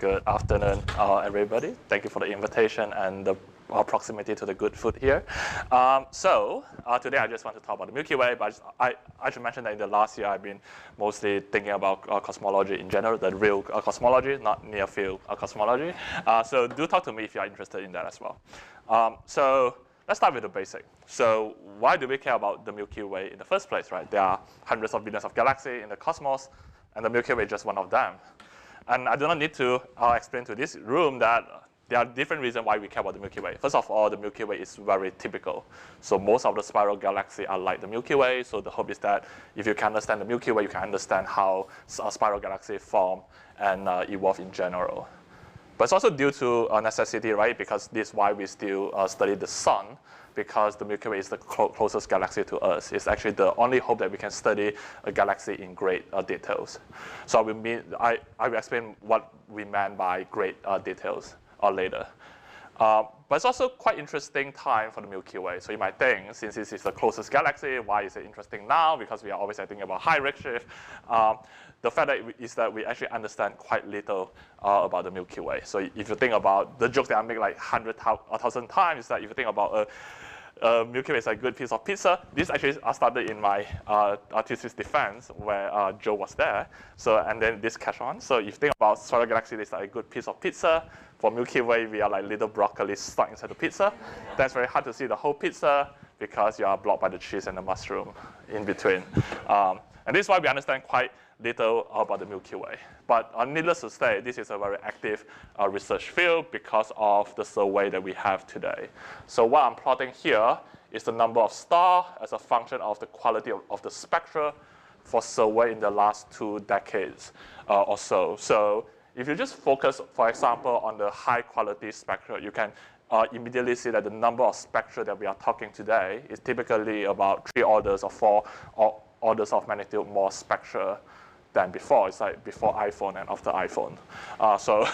Good afternoon, everybody. Thank you for the invitation and the proximity to the good food here. Today I just want to talk about the Milky Way, but I should mention that in the last year I've been mostly thinking about cosmology in general, the real cosmology, not near-field cosmology. So do talk to me if you're interested in that as well. Let's start with the basic. So why do we care about the Milky Way in the first place, right? There are hundreds of billions of galaxies in the cosmos, and the Milky Way is just one of them. And I do not need to explain to this room that there are different reasons why we care about the Milky Way. First of all, the Milky Way is very typical. So most of the spiral galaxies are like the Milky Way. So the hope is that if you can understand the Milky Way, you can understand how spiral galaxies form and evolve in general. But it's also due to necessity, right? Because this is why we still study the sun, because the Milky Way is the closest galaxy to us. It's actually the only hope that we can study a galaxy in great details. So I will explain what we meant by great details later. But it's also quite interesting time for the Milky Way. So you might think, since this is the closest galaxy, why is it interesting now? Because we are always thinking about high redshift. The fact is that we actually understand quite little about the Milky Way. So if you think about the jokes that I make like 1,000 times, is that if you think about Milky Way is a good piece of pizza. This actually started in my thesis defense where Joe was there. So and then this catch on. So if you think about spiral galaxy, it's like a good piece of pizza. For Milky Way, we are like little broccoli stuck inside the pizza. That's very hard to see the whole pizza because you are blocked by the cheese and the mushroom in between. And this is why we understand quite little about the Milky Way. But needless to say, this is a very active research field because of the survey that we have today. So what I'm plotting here is the number of stars as a function of the quality of the spectra for survey in the last 2 decades or so. So if you just focus, for example, on the high quality spectra, you can immediately see that the number of spectra that we are talking today is typically about 3 orders or 4 orders of magnitude more spectra than before. It's like before iPhone and after iPhone. So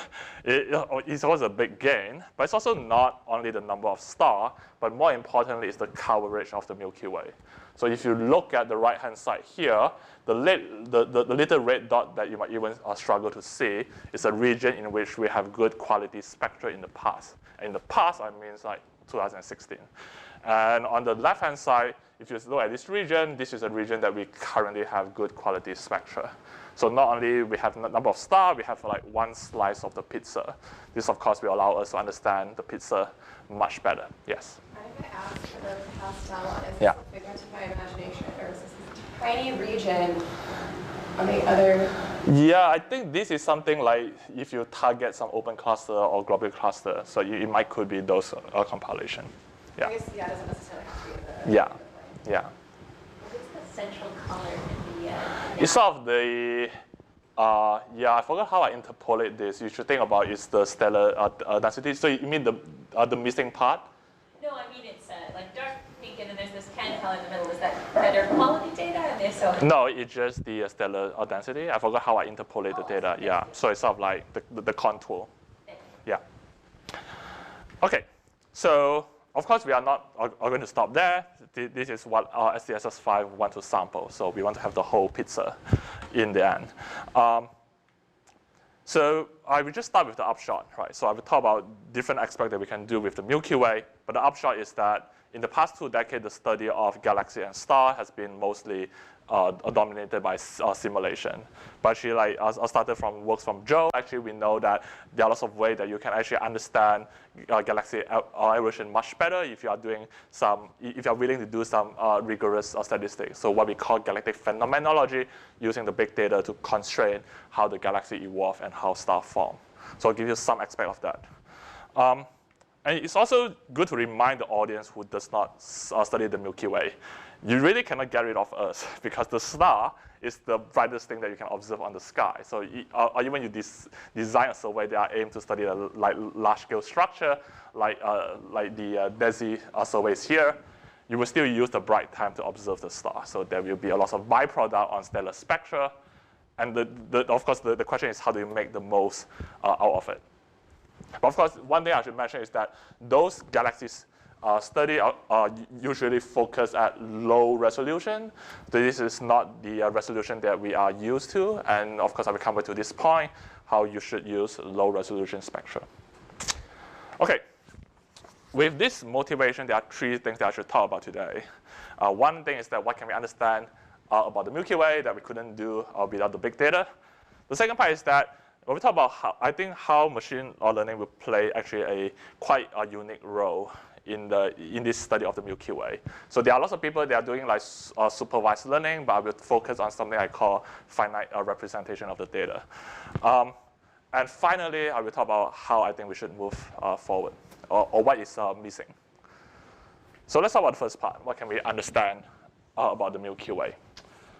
it's always a big gain, but it's also not only the number of stars, but more importantly, it's the coverage of the Milky Way. So if you look at the right-hand side here, the little red dot that you might even struggle to see is a region in which we have good quality spectra in the past. And in the past, I mean like 2016. And on the left-hand side, if you look at this is a region that we currently have good quality spectra. So not only we have a number of stars, we have like one slice of the pizza. This, of course, will allow us to understand the pizza much better. Yes? I'm going to ask for the pastel one. Is this Yeah. a figment of my imagination, or is this tiny region on the other? Yeah, I think this is something like if you target some open cluster or globular cluster, so it might could be those compilation. Yeah. I guess, yeah, it doesn't necessarily have to be the... Yeah, yeah. What's the central color in the It's sort of the, yeah, I forgot how I interpolate this. You should think about it's the stellar density. So you mean the missing part? No, I mean it's like dark pink, and then there's this tan color in the middle. Is that better quality data? And if so, No, it's just the stellar density. I forgot how I interpolate the data. Yeah, so it's sort of like the contour. Yeah. Okay, so of course we are not going to stop there. This is what our SDSS5 want to sample. So we want to have the whole pizza in the end. So I will just start with the upshot, right? So I will talk about different aspects that we can do with the Milky Way. But the upshot is that in the past 2 decades, the study of galaxy and star has been mostly dominated by simulation. But actually, like I started from works from Joe. Actually, we know that there are lots of ways that you can actually understand galaxy evolution much better if you are doing if you are willing to do some rigorous statistics. So what we call galactic phenomenology, using the big data to constrain how the galaxy evolve and how stars form. So I'll give you some aspect of that. And it's also good to remind the audience who does not study the Milky Way. You really cannot get rid of us because the star is the brightest thing that you can observe on the sky. So even when you design a survey that are aimed to study like large-scale structure, like the DESI surveys here, you will still use the bright time to observe the star. So there will be a lot of byproduct on stellar spectra. And of course, the question is how do you make the most out of it? But of course, one thing I should mention is that those galaxies study are usually focused at low resolution. This is not the resolution that we are used to. And of course, I will come back to this point. how you should use low-resolution spectra. Okay, with this motivation, there are three things that I should talk about today. One thing is that what can we understand about the Milky Way that we couldn't do without the big data. The second part is that when we talk about how machine learning will play actually quite a unique role in this study of the Milky Way. So there are lots of people that are doing like supervised learning, but I will focus on something I call finite representation of the data. And finally, I will talk about how I think we should move forward, or what is missing. So let's talk about the first part. What can we understand about the Milky Way?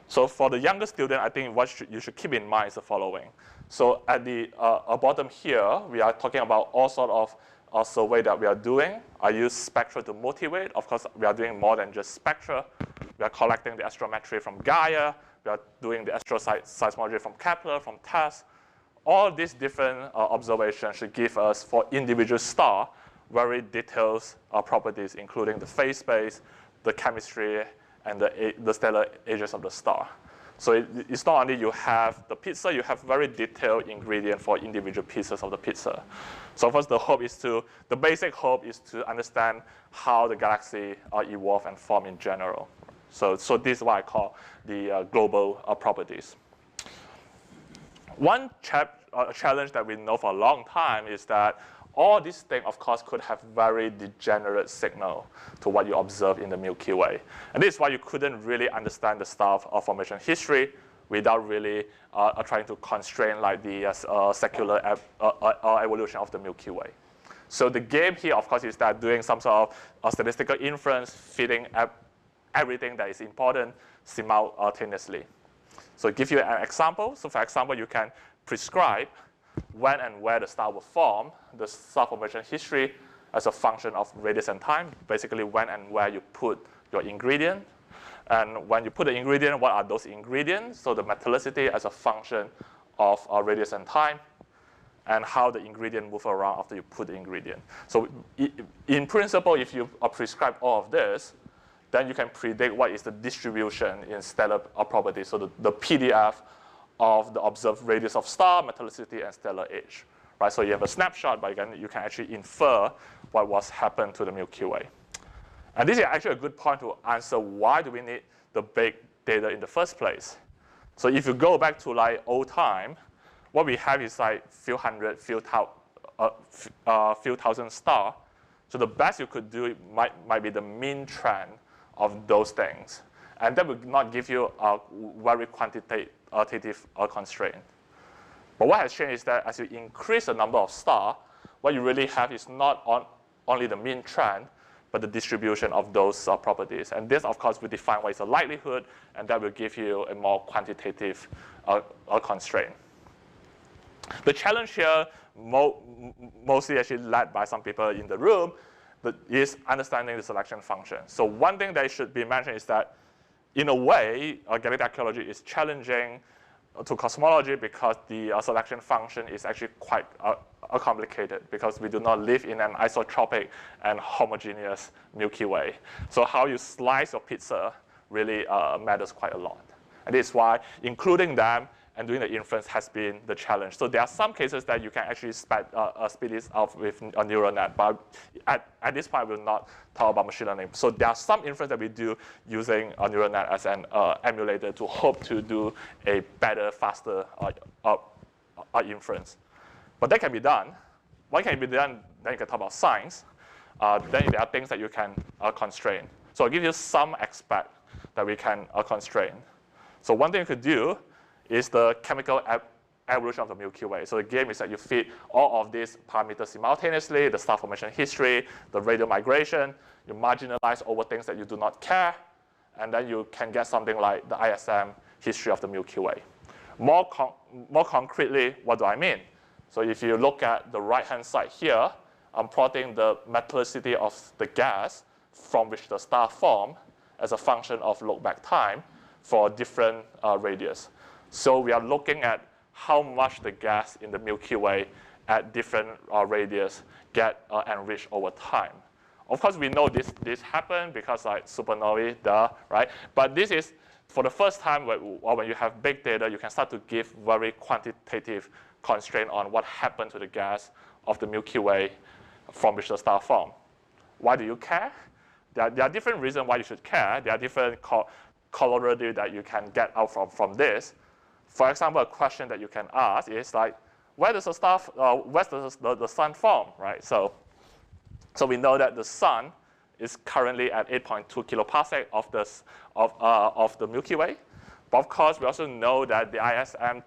So for the younger student, I think what you should keep in mind is the following. So at the bottom here, we are talking about all sort of survey that we are doing. I use spectra to motivate. Of course, we are doing more than just spectra. We are collecting the astrometry from Gaia. We are doing the astroseismology from Kepler, from TESS. All these different observations should give us, for individual star, very detailed properties, including the phase space, the chemistry, and the stellar ages of the star. So it's not only you have the pizza, you have very detailed ingredient for individual pieces of the pizza. So first, the basic hope is to understand how the galaxy evolve and form in general. So this is what I call the global properties. One challenge that we know for a long time is that all these things, of course, could have very degenerate signal to what you observe in the Milky Way. And this is why you couldn't really understand the star formation history without really trying to constrain like the secular evolution of the Milky Way. So the game here, of course, is that doing some sort of statistical inference, fitting everything that is important simultaneously. So to give you an example, so for example, you can prescribe when and where the star will form, the star formation history as a function of radius and time, basically when and where you put your ingredient. And when you put the ingredient, what are those ingredients? So the metallicity as a function of radius and time, and how the ingredient move around after you put the ingredient. So in principle, if you prescribe all of this, then you can predict what is the distribution in stellar properties, so the PDF of the observed radius of star, metallicity, and stellar age. Right? So you have a snapshot, but you can actually infer what was happened to the Milky Way. And this is actually a good point to answer why do we need the big data in the first place. So if you go back to like old time, what we have is like few hundred, few thousand stars. So the best you could do might be the mean trend of those things. And that will not give you a very quantitative constraint. But what has changed is that as you increase the number of stars, what you really have is not only the mean trend, but the distribution of those properties. And this, of course, will define what is the likelihood, and that will give you a more quantitative constraint. The challenge here, mostly actually led by some people in the room, is understanding the selection function. So one thing that should be mentioned is that, in a way, galactic ecology is challenging to cosmology because the selection function is actually quite complicated, because we do not live in an isotropic and homogeneous Milky Way. So how you slice your pizza really matters quite a lot. And this is why including them and doing the inference has been the challenge. So there are some cases that you can actually speed this up with a neural net, but at this point, I will not talk about machine learning. So there are some inference that we do using a neural net as an emulator to hope to do a better, faster inference. But that can be done. What can be done? Then you can talk about science. Then there are things that you can constrain. So I'll give you some aspect that we can constrain. So one thing you could do is the chemical evolution of the Milky Way. So the game is that you feed all of these parameters simultaneously, the star formation history, the radial migration, you marginalize over things that you do not care, and then you can get something like the ISM history of the Milky Way. More concretely, what do I mean? So if you look at the right-hand side here, I'm plotting the metallicity of the gas from which the star formed as a function of look-back time for different radius. So we are looking at how much the gas in the Milky Way at different radius get enriched over time. Of course, we know this happened because like supernovae, right? But this is, for the first time when you have big data, you can start to give very quantitative constraint on what happened to the gas of the Milky Way from which the star formed. Why do you care? There are different reasons why you should care. There are different corollary that you can get out from this. For example, a question that you can ask is like, where does the sun form, right? So we know that the sun is currently at 8.2 kiloparsec of the Milky Way. But of course, we also know that the ISM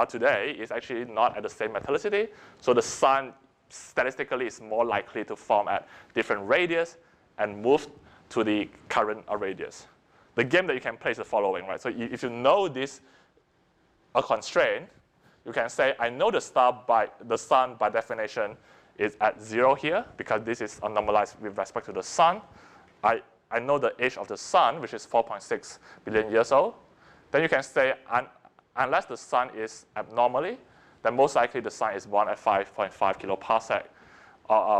today is actually not at the same metallicity. So the sun statistically is more likely to form at different radius and move to the current radius. The game that you can play is the following, right? So if you know this a constraint, you can say, I know the sun by definition is at 0 here because this is normalized with respect to the sun. I know the age of the sun, which is 4.6 billion years old. Then you can say, unless the sun is abnormally, then most likely the sun is born at 5.5 kiloparsec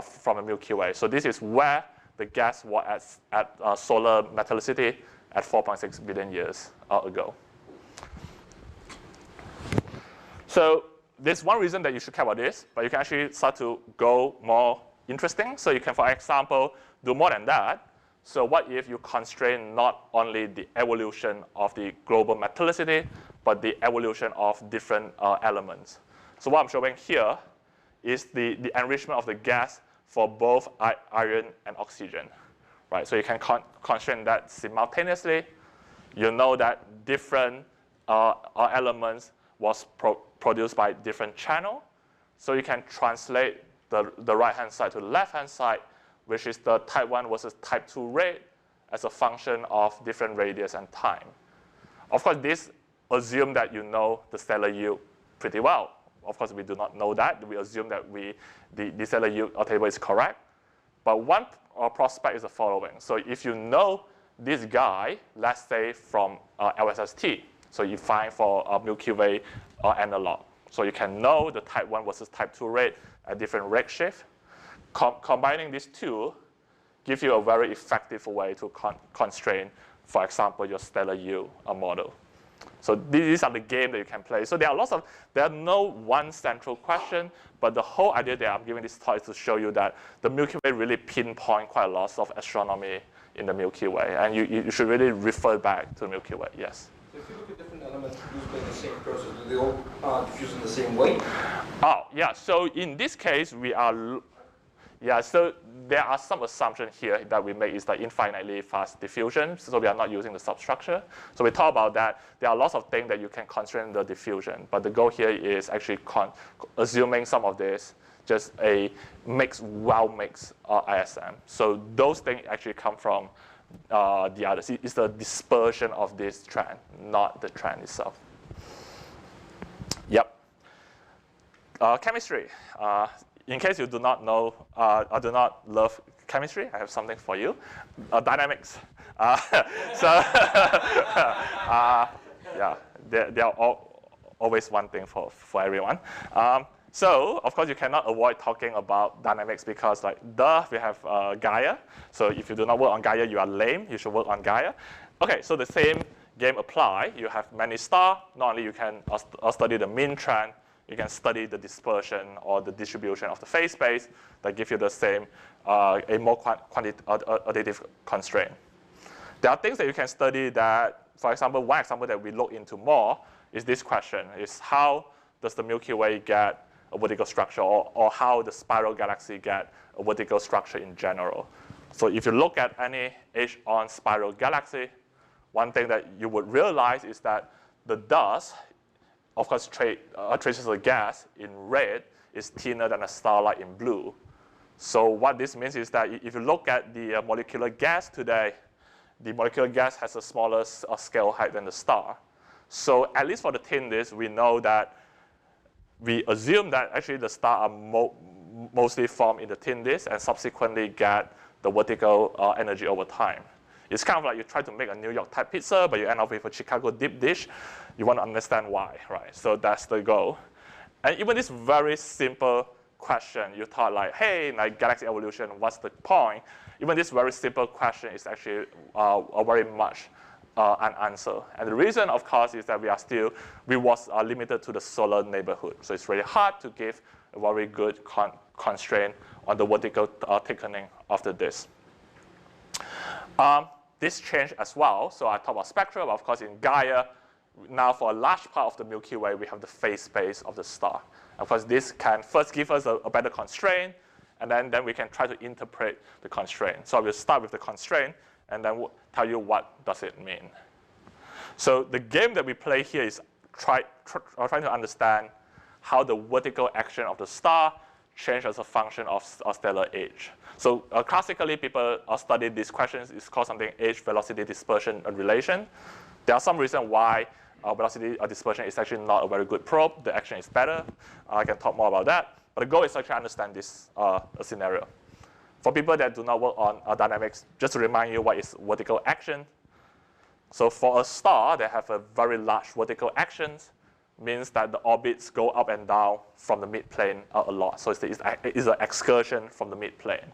from the Milky Way. So this is where the gas was at solar metallicity at 4.6 billion years ago. So there's one reason that you should care about this, but you can actually start to go more interesting. So you can, for example, do more than that. So what if you constrain not only the evolution of the global metallicity, but the evolution of different elements? So what I'm showing here is the enrichment of the gas for both iron and oxygen, right? So you can constrain that simultaneously. You know that different elements was produced by different channel. So you can translate the right-hand side to the left-hand side, which is the type 1 versus type 2 rate as a function of different radius and time. Of course, this assumes that you know the stellar yield pretty well. Of course, we do not know that. We assume that the stellar yield table is correct. But one prospect is the following. So if you know this guy, let's say from LSST, so you find for a Milky Way analog. So you can know the type 1 versus type 2 rate at different redshift. Combining these two gives you a very effective way to constrain, for example, your stellar yield model. So these are the game that you can play. So there are no one central question, but the whole idea that I'm giving this talk is to show you that the Milky Way really pinpoint quite a lot of astronomy in the Milky Way, and you should really refer back to the Milky Way. Yes. So if you look at different elements produced by the same process, do they all diffuse in the same way? Oh, yeah. So in this case, so there are some assumptions here that we make is the infinitely fast diffusion. So we are not using the substructure. So we talk about that. There are lots of things that you can constrain the diffusion. But the goal here is actually assuming some of this, just a well-mixed ISM. So those things actually come from the others. It's the dispersion of this trend, not the trend itself. Yep. Chemistry. In case you do not know or do not love chemistry, I have something for you. Dynamics. Yeah, they are always one thing for everyone. So, of course, you cannot avoid talking about dynamics because, we have Gaia. So if you do not work on Gaia, you are lame. You should work on Gaia. OK, so the same game apply. You have many stars. Not only you can study the mean trend, you can study the dispersion or the distribution of the phase space that give you the same, a more quantitative constraint. There are things that you can study that, for example, one example that we look into more is this question, is how does the Milky Way get a vertical structure, or how the spiral galaxy get a vertical structure in general. So if you look at any age-on spiral galaxy, one thing that you would realize is that the dust, of course, traces of gas in red is thinner than a starlight in blue. So what this means is that if you look at the molecular gas today, the molecular gas has a smaller scale height than the star. So at least for the thin disk, we know that we assume that actually the stars are mostly formed in the thin disk and subsequently get the vertical energy over time. It's kind of like you try to make a New York type pizza, but you end up with a Chicago deep dish. You want to understand why, right? So that's the goal. And even this very simple question, you thought like, hey, like galaxy evolution, what's the point? Even this very simple question is actually very much an answer. And the reason, of course, is that we was limited to the solar neighborhood. So it's really hard to give a very good constraint on the vertical thickening of the disk. This changed as well. So I talked about spectra, but of course in Gaia, now for a large part of the Milky Way, we have the phase space of the star. Of course, this can first give us a better constraint, and then we can try to interpret the constraint. So we'll start with the constraint, and then we'll tell you what does it mean. So the game that we play here is trying to understand how the vertical action of the star changes as a function of stellar age. So classically, people study these questions. It's called something age velocity dispersion relation. There are some reasons why velocity dispersion is actually not a very good probe. The action is better. I can talk more about that. But the goal is to actually understand this scenario. For people that do not work on dynamics, just to remind you what is vertical action. So for a star that have a very large vertical actions, means that the orbits go up and down from the midplane a lot. So it's an excursion from the midplane.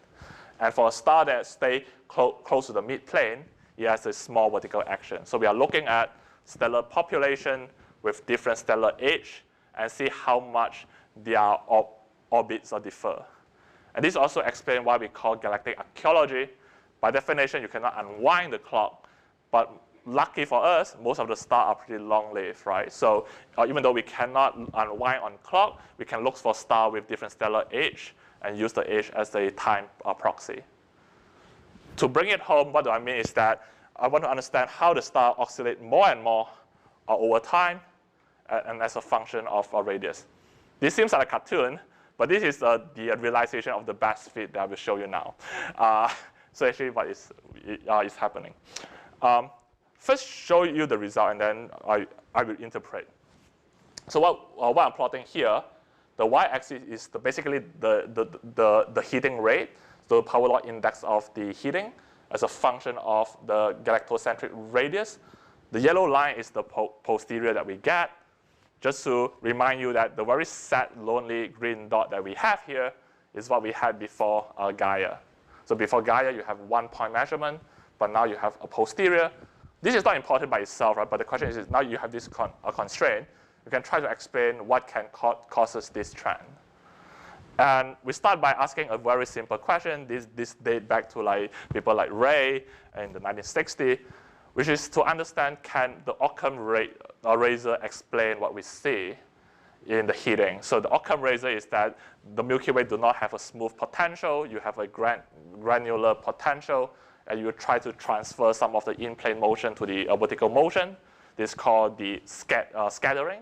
And for a star that stay close to the midplane, it has a small vertical action. So we are looking at stellar population with different stellar age and see how much their orbits differ. And this also explains why we call galactic ecology. By definition, you cannot unwind the clock, but lucky for us, most of the stars are pretty long-lived, right? So even though we cannot unwind on clock, we can look for stars with different stellar age and use the age as a time proxy. To bring it home, what do I mean is that I want to understand how the star oscillate more and more over time and as a function of radius. This seems like a cartoon, but this is the realization of the best fit that I will show you now. So actually what is happening. First show you the result, and then I will interpret. So what I'm plotting here, the y-axis is basically the heating rate, the power law index of the heating as a function of the galactocentric radius. The yellow line is the posterior that we get. Just to remind you that the very sad, lonely green dot that we have here is what we had before Gaia. So before Gaia, you have 1 point measurement, but now you have a posterior. This is not important by itself, right? But the question is now you have this constraint. You can try to explain what can causes this trend. And we start by asking a very simple question. This dates back to like people like Ray in the 1960s, which is to understand, can the Occam razor explain what we see in the heating? So the Occam razor is that the Milky Way do not have a smooth potential. You have a granular potential, and you try to transfer some of the in-plane motion to the vertical motion. This is called the scattering.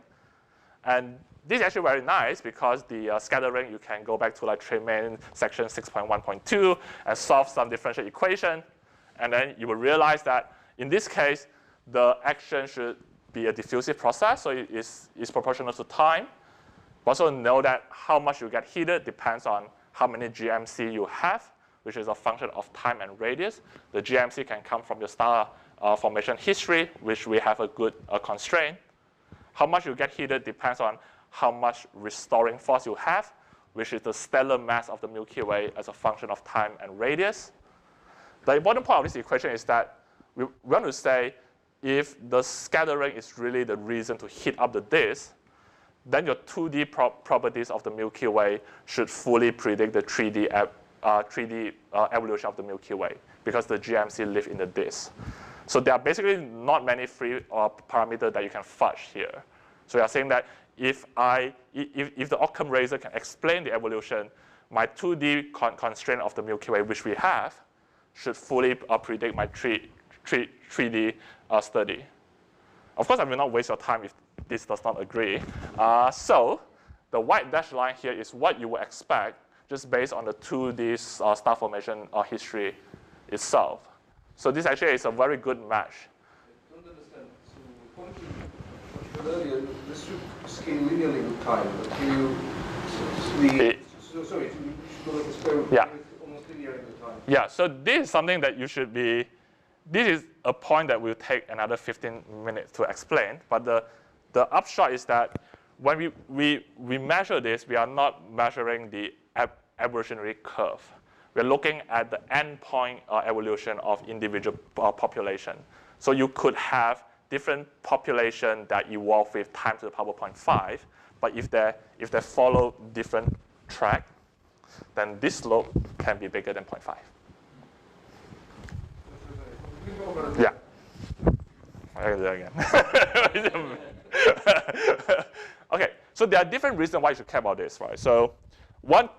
And this is actually very nice because the scattering, you can go back to like Tremaine section 6.1.2 and solve some differential equation. And then you will realize that in this case, the action should be a diffusive process, so it is proportional to time. Also know that how much you get heated depends on how many GMC you have, which is a function of time and radius. The GMC can come from your star formation history, which we have a good constraint. How much you get heated depends on how much restoring force you have, which is the stellar mass of the Milky Way as a function of time and radius. The important part of this equation is that we want to say if the scattering is really the reason to heat up the disk, then your 2D properties of the Milky Way should fully predict the 3D evolution of the Milky Way because the GMC live in the disk. So there are basically not many free parameters that you can fudge here. So we are saying that if the Occam razor can explain the evolution, my 2D constraint of the Milky Way, which we have, should fully predict my 3D study. Of course, I will not waste your time if this does not agree. So the white dashed line here is what you would expect just based on the 2D star formation history itself. So this actually is a very good match. I don't understand. So according to what you said earlier, this should scale linearly with time. But can you, sorry, it should go like a square root. Yeah. It's almost linear in the time. Yeah, so this is something that you should be, this is a point that will take another 15 minutes to explain. But the upshot is that when we measure this, we are not measuring the evolutionary curve. We're looking at the endpoint evolution of individual population. So you could have different population that evolve with time to the power 0.5, but if they follow different track, then this slope can be bigger than 0.5. Yeah. I can do that again. Okay, so there are different reasons why you should care about this, right? So one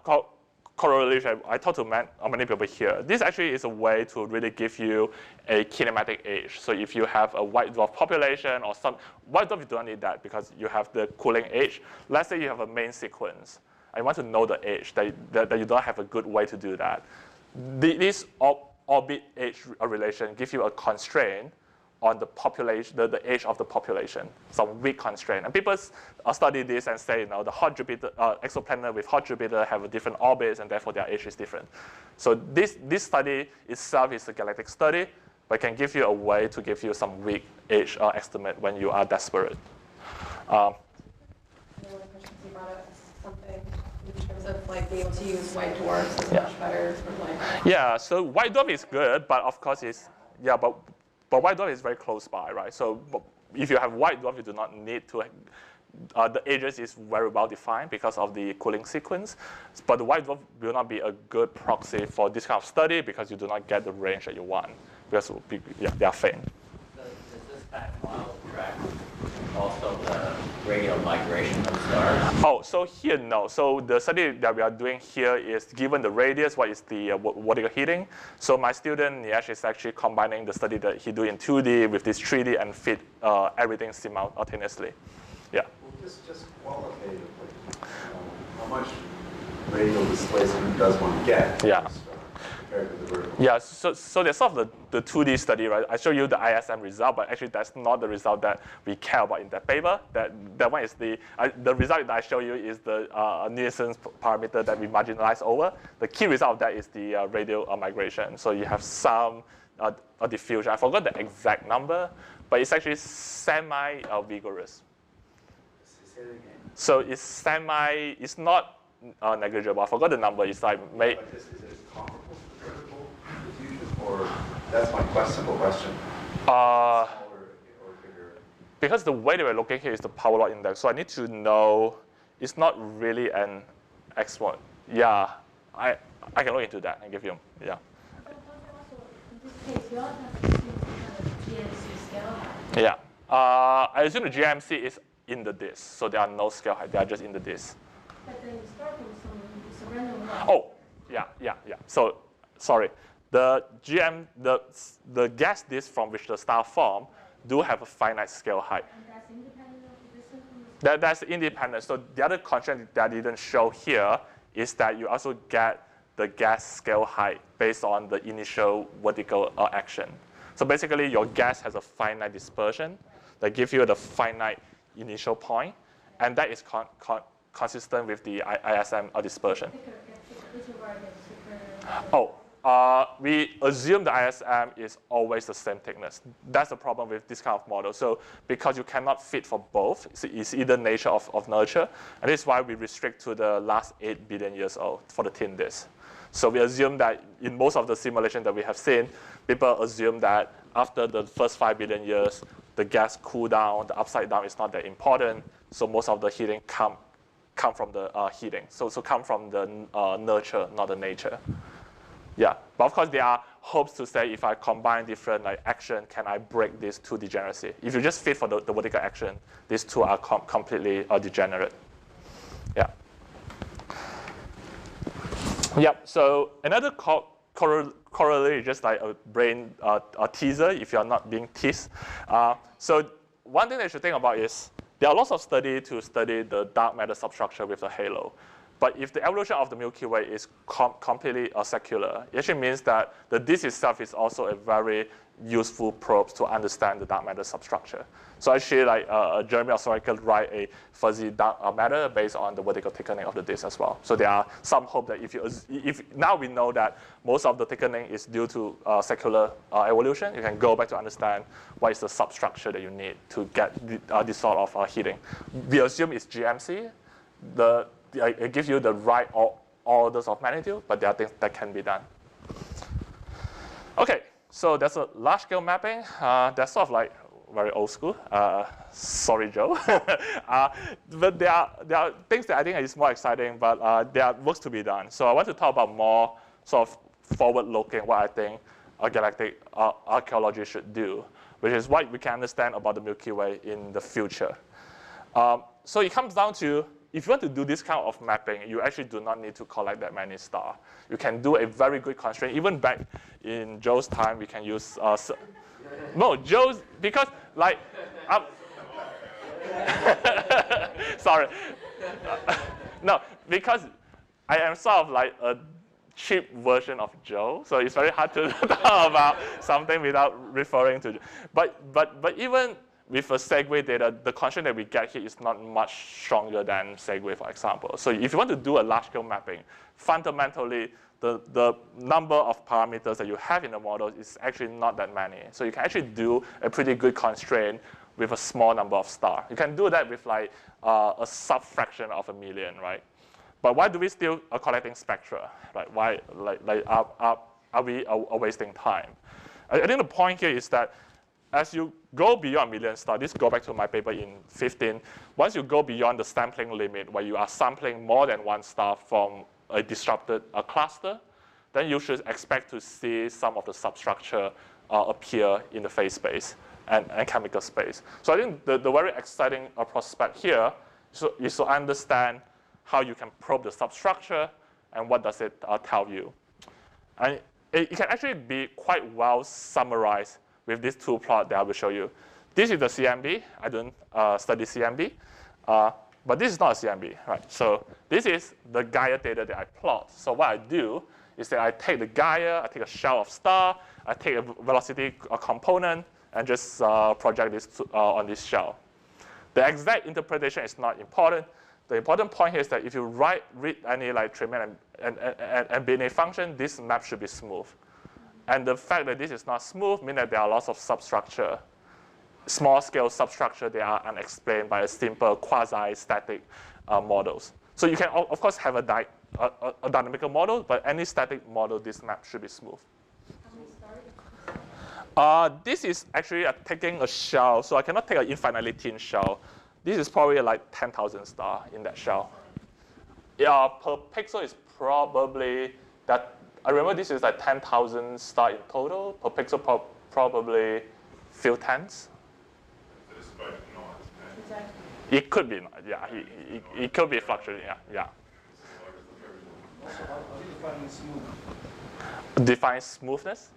correlation, I talked to many people here. This actually is a way to really give you a kinematic age. So if you have a white dwarf population or some, white dwarf, you don't need that because you have the cooling age. Let's say you have a main sequence. I want to know the age, that you don't have a good way to do that. This orbit age relation gives you a constraint on the population, the age of the population, some weak constraint. And people study this and say, the hot Jupiter, exoplanet with hot Jupiter have a different orbits, and therefore their age is different. So this study itself is a galactic study, but can give you a way to give you some weak age estimate when you are desperate. One question you brought up something in terms of like being able to use white dwarfs is much better for like. Yeah, so white dwarf is good, but of course but white dwarf is very close by, right? So if you have white dwarf, you do not need to, the ages is very well defined because of the cooling sequence. But the white dwarf will not be a good proxy for this kind of study because you do not get the range that you want because they are faint. Does this kind of model track also the radial migration of stars? Oh, so here, no. So the study that we are doing here is given the radius, what is the vertical heating. So my student, Niesh, is actually combining the study that he do in 2D with this 3D and fit everything simultaneously. Yeah. Well, just qualitatively, how much radial displacement does one get? Yeah. Compared to the vertical? Yeah, so there's sort of the 2D study, right? I show you the ISM result, but actually that's not the result that we care about in that paper. That one is the result that I show you is the nuisance parameter that we marginalize over. The key result of that is the radial migration. So you have some diffusion. I forgot the exact number, but it's actually semi-vigorous. Say it again. So it's it's not negligible. I forgot the number. It's like Like this, is it comparable to vertical diffusion, or that's my simple question? Smaller or bigger? Because the way that we're looking here is the power law index, so I need to know it's not really an exponent. Yeah, I can look into that and give you, yeah. But also, in this case, you also have to assume some kind of GMC scale height. Yeah, I assume the GMC is in the disk, so there are no scale height, they are just in the disk. But then you start with some random line. Oh, yeah. So, sorry. The gas disk from which the star form do have a finite scale height. And that's independent of the distance from the star? That's independent. So the other constraint that I didn't show here is that you also get the gas scale height based on the initial vertical action. So basically, your gas has a finite dispersion that gives you the finite initial point, and that is consistent with the ISM dispersion. We assume the ISM is always the same thickness. That's the problem with this kind of model. So because you cannot fit for both, it's either nature of nurture, and this is why we restrict to the last 8 billion years old for the thin disk. So we assume that in most of the simulations that we have seen, people assume that after the first 5 billion years, the gas cool down, the upside down is not that important, so most of the heating come from the heating. So come from the nurture, not the nature. Yeah, but of course there are hopes to say if I combine different action, can I break these two degeneracy? If you just fit for the vertical action, these two are completely degenerate. Yeah. Yep. So another corollary, just like a brain teaser, if you are not being teased. So one thing that you should think about is there are lots of studies to study the dark matter substructure with the halo. But if the evolution of the Milky Way is completely secular, it actually means that the disk itself is also a very useful probe to understand the dark matter substructure. So actually, Jeremy also could write a fuzzy dark matter based on the vertical thickening of the disk as well. So there are some hope that if now we know that most of the thickening is due to secular evolution, you can go back to understand what is the substructure that you need to get this sort of heating. We assume it's GMC. It gives you the right orders of magnitude, but there are things that can be done. Okay, So there's a large-scale mapping. That's sort of like very old school. Sorry, Joe. But there are things that I think is more exciting, but there are works to be done. So I want to talk about more sort of forward-looking what I think galactic archaeology should do, which is what we can understand about the Milky Way in the future. So it comes down to, if you want to do this kind of mapping, you actually do not need to collect that many stars. You can do a very good constraint. Even back in Joe's time, we can use, no, Joe's, because like, sorry. No, because I am sort of like a cheap version of Joe, so it's very hard to talk about something without referring to. But even with a Segway data, the constraint that we get here is not much stronger than Segway, for example. So if you want to do a large-scale mapping, fundamentally, the number of parameters that you have in the model is actually not that many. So you can actually do a pretty good constraint with a small number of stars. You can do that with like a sub-fraction of a million, right? But why do we still are collecting spectra? Like why? Are we wasting time? I think the point here is that as you go beyond million stars, this go back to my paper in 15. Once you go beyond the sampling limit, where you are sampling more than one star from a disrupted cluster, then you should expect to see some of the substructure appear in the phase space and chemical space. So I think the very exciting prospect here is to understand how you can probe the substructure and what does it tell you. And it can actually be quite well summarized with these two plots that I will show you. This is the CMB. I don't study CMB, but this is not a CMB, right? So this is the Gaia data that I plot. So what I do is that I take the Gaia, I take a shell of star, I take a velocity component, and just project this on this shell. The exact interpretation is not important. The important point here is that if you read any like Tremann and Binet function, this map should be smooth. And the fact that this is not smooth means that there are lots of substructure, small-scale substructure that are unexplained by a simple quasi-static models. So you can, of course, have a dynamical model, but any static model, this map should be smooth. This is actually taking a shell, so I cannot take an infinitely thin shell. This is probably like 10,000 stars in that shell. Per pixel is probably that. I remember this is like 10,000 stars in total. Per pixel, probably few tens. It could be, yeah. It could be fluctuating, yeah. Also, how do you define smooth? Define smoothness?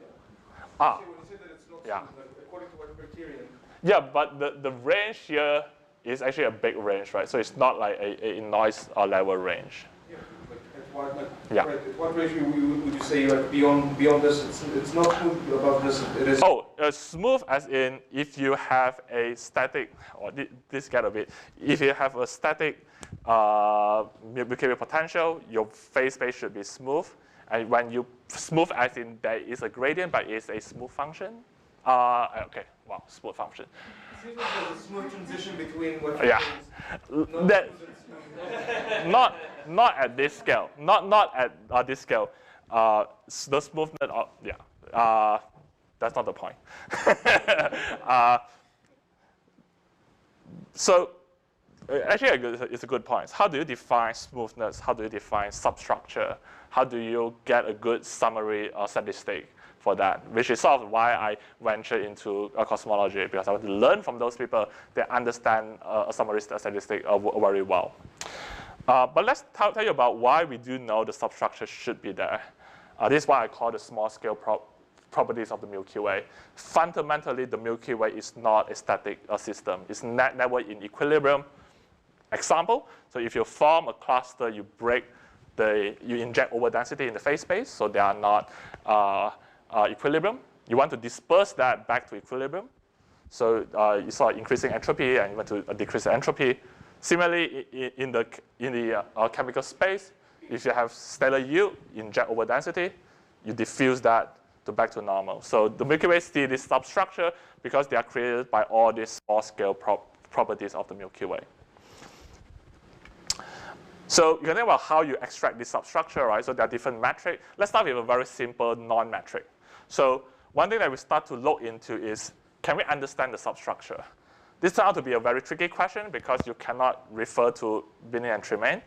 When you say that it's not Yeah. smooth, like, according to what criterion? Yeah, but the range here is actually a big range, right? So it's not like a noise level range. Yeah, like Yeah. At what ratio would you say like beyond this it's not smooth, above this it is? Oh, smooth as in if you have a static, or this get a bit, if you have a static Milky Way potential, your phase space should be smooth. And when you smooth as in there is a gradient, but it's a smooth function. Okay, wow, smooth function. It seems like there's a smooth transition between what Yeah. Not at this scale. Not at this scale. The smoothness. That's not the point. So actually, it's a good point. How do you define smoothness? How do you define substructure? How do you get a good summary or statistic for that? Which is sort of why I ventured into cosmology, because I want to learn from those people that understand a summary statistic very well. But let's tell you about why we do know the substructure should be there. This is what I call the small-scale properties of the Milky Way. Fundamentally, the Milky Way is not a static system. It's never in equilibrium. Example, so if you form a cluster, you inject overdensity in the phase space, so they are not equilibrium. You want to disperse that back to equilibrium. So you saw increasing entropy, and you want to decrease the entropy. Similarly, in the chemical space, if you have stellar yield, you inject overdensity, you diffuse that back to normal. So the Milky Way see this substructure because they are created by all these small-scale properties of the Milky Way. So you can think about how you extract this substructure, right? So there are different metrics. Let's start with a very simple non-metric. So one thing that we start to look into is, can we understand the substructure? This turned out to be a very tricky question because you cannot refer to binning and tremaine.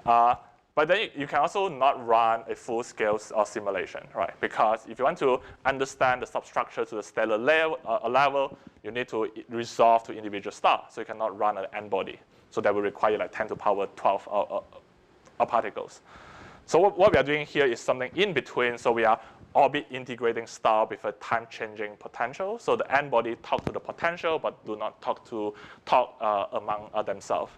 But then you can also not run a full-scale simulation, right? Because if you want to understand the substructure to the stellar level, you need to resolve to individual stars. So you cannot run an n-body. So that will require like 10 to the power 12 particles. So what we are doing here is something in between. So we are orbit integrating star with a time-changing potential. So the n-body talk to the potential, but do not talk among themselves.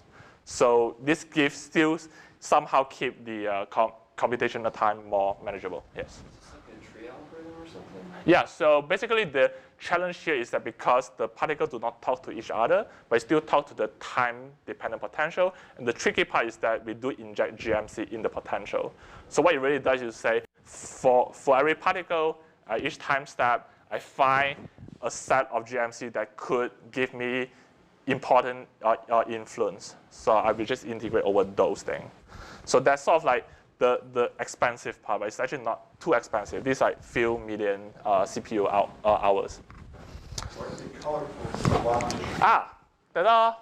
So this gives still somehow keep the computational time more manageable. Yes. Is this like a tree algorithm or something? Yeah. So basically, the challenge here is that because the particles do not talk to each other, but still talk to the time-dependent potential. And the tricky part is that we do inject GMC in the potential. So what it really does is say, for every particle, each time step, I find a set of GMC that could give me important influence. So I will just integrate over those things. So that's sort of like the expensive part, but it's actually not too expensive. These are like few million CPU hours. Why is it colorful so large? Ta-da!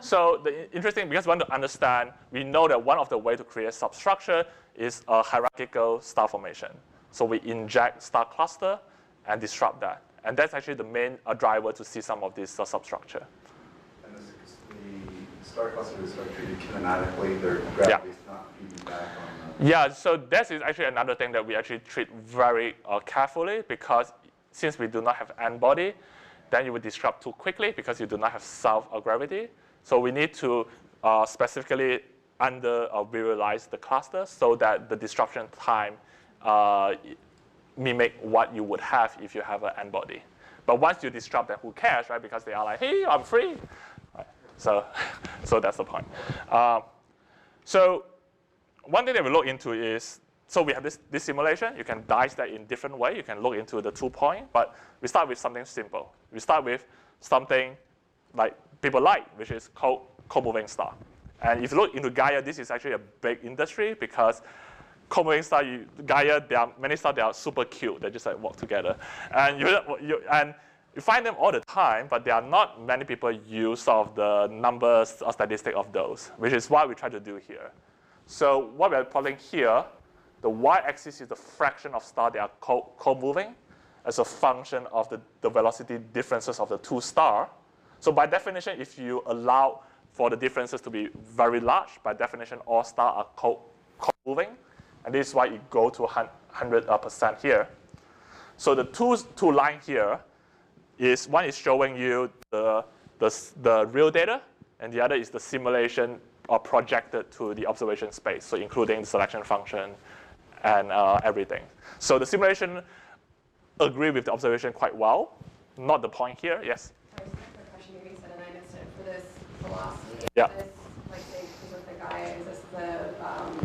So the interesting, because we want to understand, we know that one of the ways to create substructure is a hierarchical star formation. So we inject star cluster and disrupt that. And that's actually the main driver to see some of this substructure. And the star clusters are treated kinematically, their gravity is not feeding back on the... Yeah, so this is actually another thing that we actually treat very carefully, because since we do not have n-body, then you will disrupt too quickly because you do not have self-gravity. So we need to specifically under-visualize the cluster so that the disruption time mimic what you would have if you have an n-body. But once you disrupt them, who cares, right? Because they are like, hey, I'm free. Right. So that's the point. So one thing that we look into is, so we have this simulation. You can dice that in different way. You can look into the 2 point, but we start with something simple. We start with something like people like, which is co-moving star. And if you look into Gaia, this is actually a big industry because co-moving star, Gaia, there are many stars that are super cute. They just like walk together. And you find them all the time, but there are not many people use sort of the numbers or statistic of those, which is what we try to do here. So what we are plotting here, the y-axis is the fraction of stars that are co-moving as a function of the velocity differences of the 2 stars. So by definition, if you allow for the differences to be very large, by definition, all stars are co-moving. And this is why it goes to 100% here. So the two lines here is, one is showing you the real data, and the other is the simulation projected to the observation space, so including the selection function and everything. So the simulation agree with the observation quite well. Not the point here. Yes? Sorry, just a quick question. You said, and I missed it, for this velocity, Yeah. is this, like, say, because of the Gaia, is this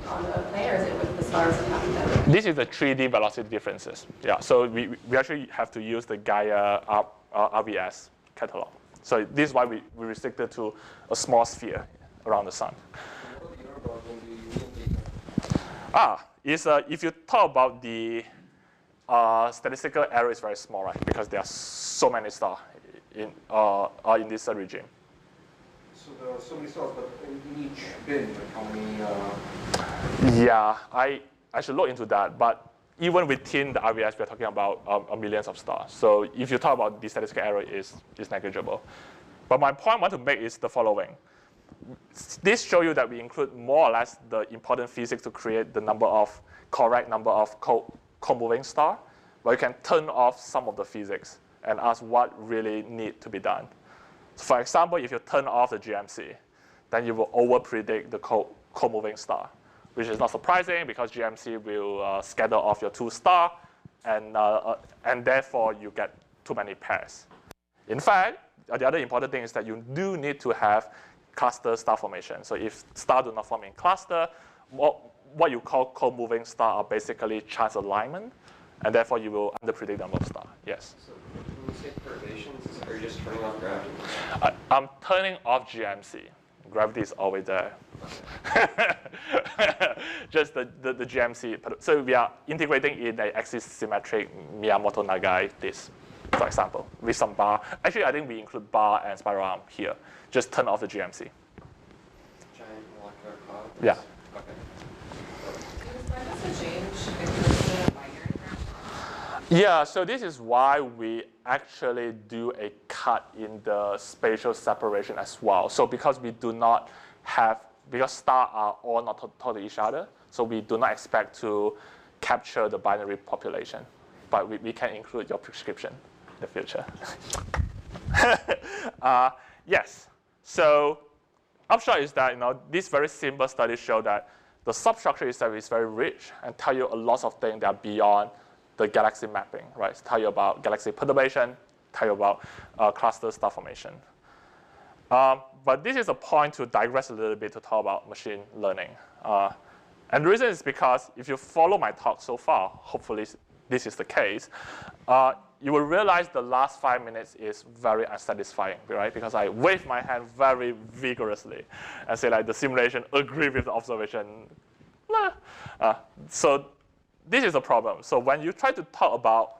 on the plane, or is it with the stars that happen together? This is the 3D velocity differences. Yeah, so we actually have to use the Gaia RVS catalog. So this is why we restricted to a small sphere around the sun. What do you know about when the If you talk about the statistical error is very small, right? Because there are so many stars in this regime. So there are so many stars, but in each bin, like how many? Yeah, I should look into that. But even within the RVS, we're talking about millions of stars. So if you talk about the statistical error, is negligible. But my point I want to make is the following. This shows you that we include more or less the important physics to create the correct number of co-moving stars. But you can turn off some of the physics and ask what really needs to be done. So for example, if you turn off the GMC, then you will over-predict the co-moving star, which is not surprising because GMC will scatter off your 2 stars, and therefore you get too many pairs. In fact, the other important thing is that you do need to have cluster star formation. So if stars do not form in cluster, what you call co-moving stars are basically chance alignment, and therefore you will under-predict the number of stars. Yes? So when you say perturbations, are you just turning off gravity? I'm turning off GMC. Gravity is always there. Just the GMC. So we are integrating in a axis-symmetric Miyamoto-Nagai disk, for example, with some bar. Actually, I think we include bar and spiral arm here. Just turn off the GMC. Giant molecular cloud? Yeah. Okay. Why does it change if it's a binary graph? Yeah, so this is why we actually do a cut in the spatial separation as well. So because we do not have, because stars are all not talk to each other, so we do not expect to capture the binary population. But we can include your prescription in the future. Yes, so upshot is that these very simple studies show that the substructure itself is very rich and tell you a lot of things that are beyond the galaxy mapping, right? Tell you about galaxy perturbation, tell you about cluster star formation. But this is a point to digress a little bit to talk about machine learning. And the reason is because if you follow my talk so far, hopefully this is the case, you will realize the last 5 minutes is very unsatisfying, right? Because I wave my hand very vigorously and say like the simulation agree with the observation. So this is a problem. So when you try to talk about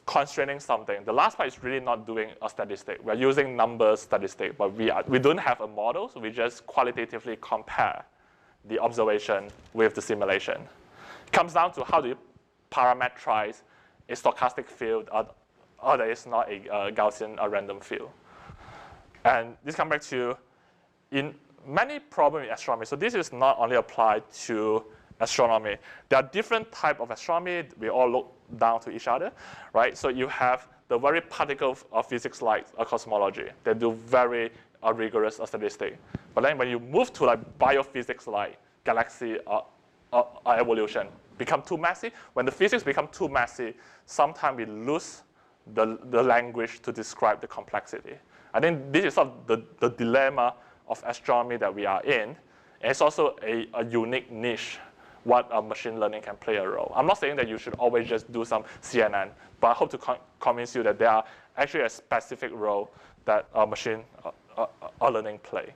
constraining something, the last part is really not doing a statistic. We're using numbers statistic, but we don't have a model, so we just qualitatively compare the observation with the simulation. It comes down to how do you parametrize a stochastic field or that is not a Gaussian random field. And this comes back to in many problems in astronomy. So this is not only applied to astronomy. There are different types of astronomy. We all look down to each other, right? So you have the very particle of physics-like cosmology. They do very rigorous statistics. But then when you move to like biophysics-like galaxy evolution, become too messy. When the physics become too messy, sometimes we lose the language to describe the complexity. I think this is sort of the dilemma of astronomy that we are in. And it's also a unique niche what machine learning can play a role. I'm not saying that you should always just do some CNN, but I hope to convince you that there are actually a specific role that machine learning play.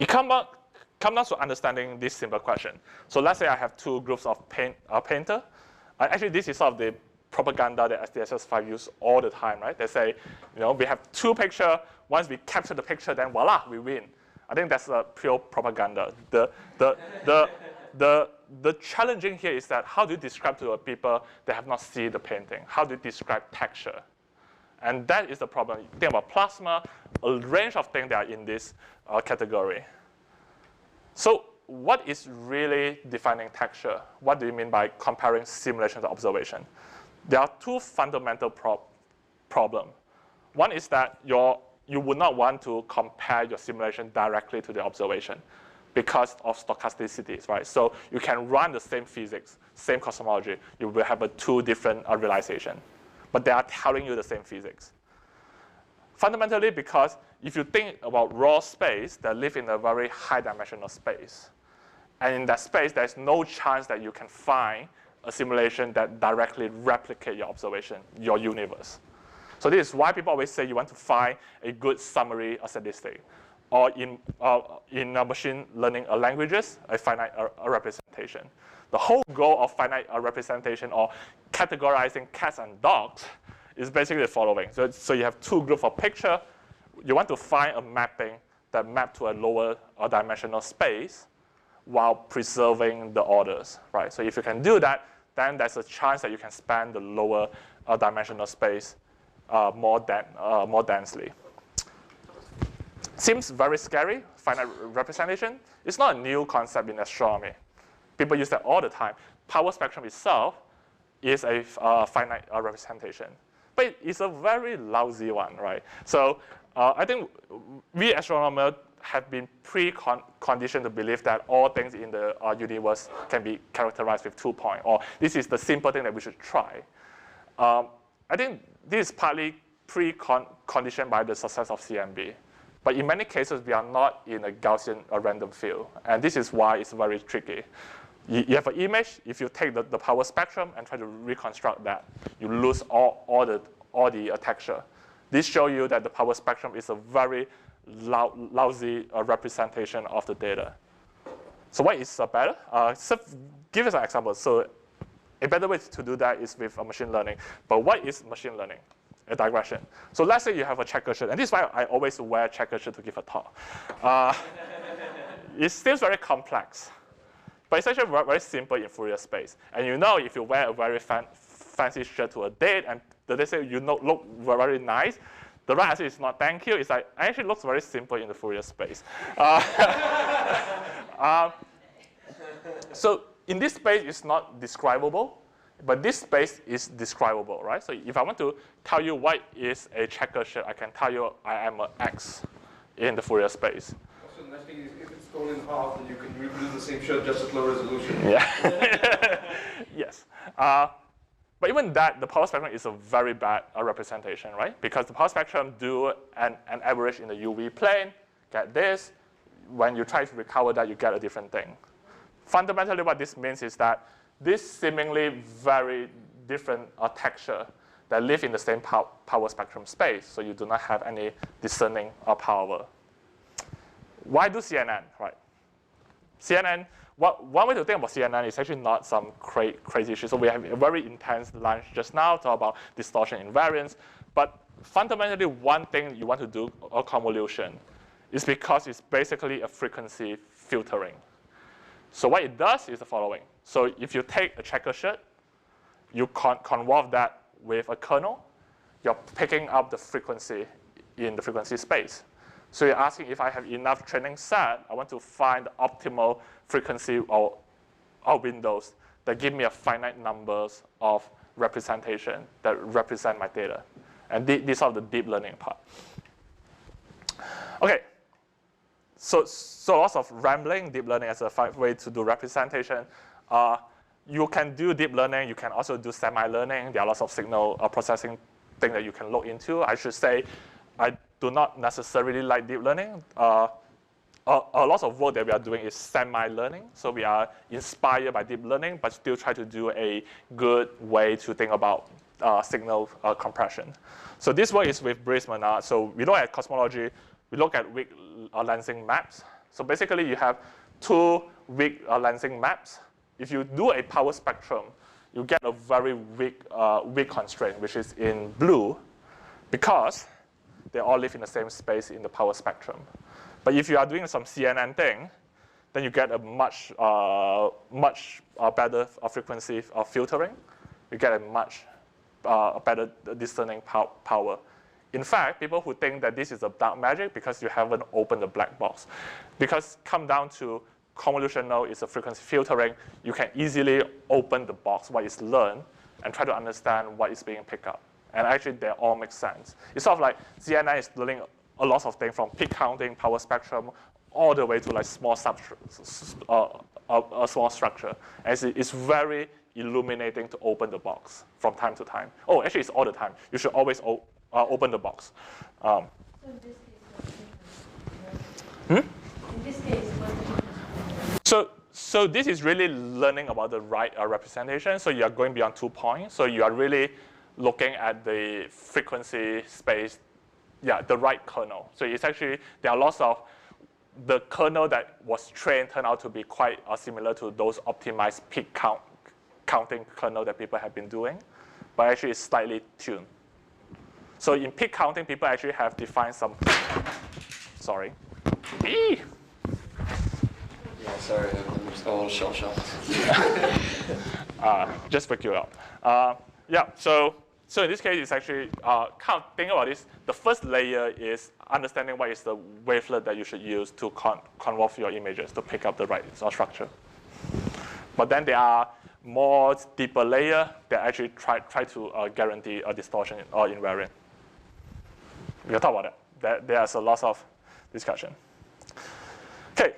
It comes down to understanding this simple question. So let's say I have two groups of painter. Actually, this is sort of the propaganda that SDSS5 use all the time, right? They say, we have two pictures. Once we capture the picture, then voila, we win. I think that's pure propaganda. The challenging here is that how do you describe to people that have not seen the painting? How do you describe texture? And that is the problem. Think about plasma, a range of things that are in this category. So what is really defining texture? What do you mean by comparing simulation to observation? There are two fundamental problems. One is that you would not want to compare your simulation directly to the observation because of stochasticities, right? So you can run the same physics, same cosmology. You will have two different realizations, but they are telling you the same physics. Fundamentally, because if you think about raw space, they live in a very high-dimensional space. And in that space, there's no chance that you can find a simulation that directly replicates your observation, your universe. So this is why people always say you want to find a good summary of statistic, or in machine learning languages, a finite representation. The whole goal of finite representation or categorizing cats and dogs is basically the following. So you have two groups of picture. You want to find a mapping that map to a lower dimensional space while preserving the orders, right? So if you can do that, then there's a chance that you can span the lower dimensional space more densely. Seems very scary, finite representation. It's not a new concept in astronomy. People use that all the time. Power spectrum itself is a finite representation. But it's a very lousy one, right? So I think we astronomers have been pre-conditioned to believe that all things in the universe can be characterized with 2 points, or this is the simple thing that we should try. I think this is partly pre-conditioned by the success of CMB. But in many cases, we are not in a Gaussian random field. And this is why it's very tricky. You have an image. If you take the power spectrum and try to reconstruct that, you lose all the texture. This shows you that the power spectrum is a very lousy representation of the data. So what is better? So give us an example. So a better way to do that is with machine learning. But what is machine learning? A digression. So let's say you have a checker shirt, and this is why I always wear checker shirt to give a talk. It seems very complex, but it's actually very simple in Fourier space. And you know, if you wear a very fancy shirt to a date, and they say you look very nice, the right answer is not thank you. It's like, it actually looks very simple in the Fourier space. So in this space, it's not describable, but this space is describable, right? So if I want to tell you what is a checker shirt, I can tell you I am an X in the Fourier space. So the next thing is, if it's torn in half, then you can reproduce the same shirt just at low resolution. Yeah. Yes. But even that, the power spectrum is a very bad representation, right? Because the power spectrum do an average in the UV plane, get this. When you try to recover that, you get a different thing. Fundamentally, what this means is that this seemingly very different texture that live in the same power spectrum space, so you do not have any discerning power. Why do CNN, right? CNN, one way to think about CNN is actually not some crazy issue. So we have a very intense lunch just now, talk about distortion invariance. But fundamentally, one thing you want to do, a convolution, is because it's basically a frequency filtering. So what it does is the following. So if you take a checker shirt, you convolve that with a kernel, you're picking up the frequency in the frequency space. So you're asking if I have enough training set, I want to find the optimal frequency or windows that give me a finite numbers of representation that represent my data. And these are the deep learning part. Okay. So lots of rambling, deep learning as a way to do representation. You can do deep learning. You can also do semi-learning. There are lots of signal processing things that you can look into. I should say, I do not necessarily like deep learning. A lot of work that we are doing is semi-learning. So we are inspired by deep learning, but still try to do a good way to think about signal compression. So this work is with Brisman. So we look at cosmology. We look at weak lensing maps. So basically, you have two weak lensing maps. If you do a power spectrum, you get a very weak constraint, which is in blue, because they all live in the same space in the power spectrum. But if you are doing some CNN thing, then you get a much better frequency of filtering. You get a much better discerning power. In fact, people who think that this is a dark magic because you haven't opened the black box. Because come down to convolutional is a frequency filtering, you can easily open the box, what is learned, and try to understand what is being picked up. And actually, they all make sense. It's sort of like CNN is learning a lot of things from peak counting, power spectrum, all the way to like small small structure. And it's very illuminating to open the box from time to time. Oh, actually, it's all the time. You should always open the box. So in this case, what's the difference? In this case, what's the difference? So this is really learning about the right representation. So you are going beyond 2 points. So you are really looking at the frequency space, the right kernel. So it's actually, there are lots of, the kernel that was trained turned out to be quite similar to those optimized peak counting kernel that people have been doing, but actually it's slightly tuned. So in peak counting, people actually have defined some, sorry. Eee! Yeah, sorry, I'm just a little shell-shocked. Just freak you out. So in this case, it's actually, think about this. The first layer is understanding what is the wavelet that you should use to convolve your images to pick up the right structure. But then there are more deeper layer that actually try to guarantee a distortion or invariant. We'll talk about that. There's a lot of discussion. Okay,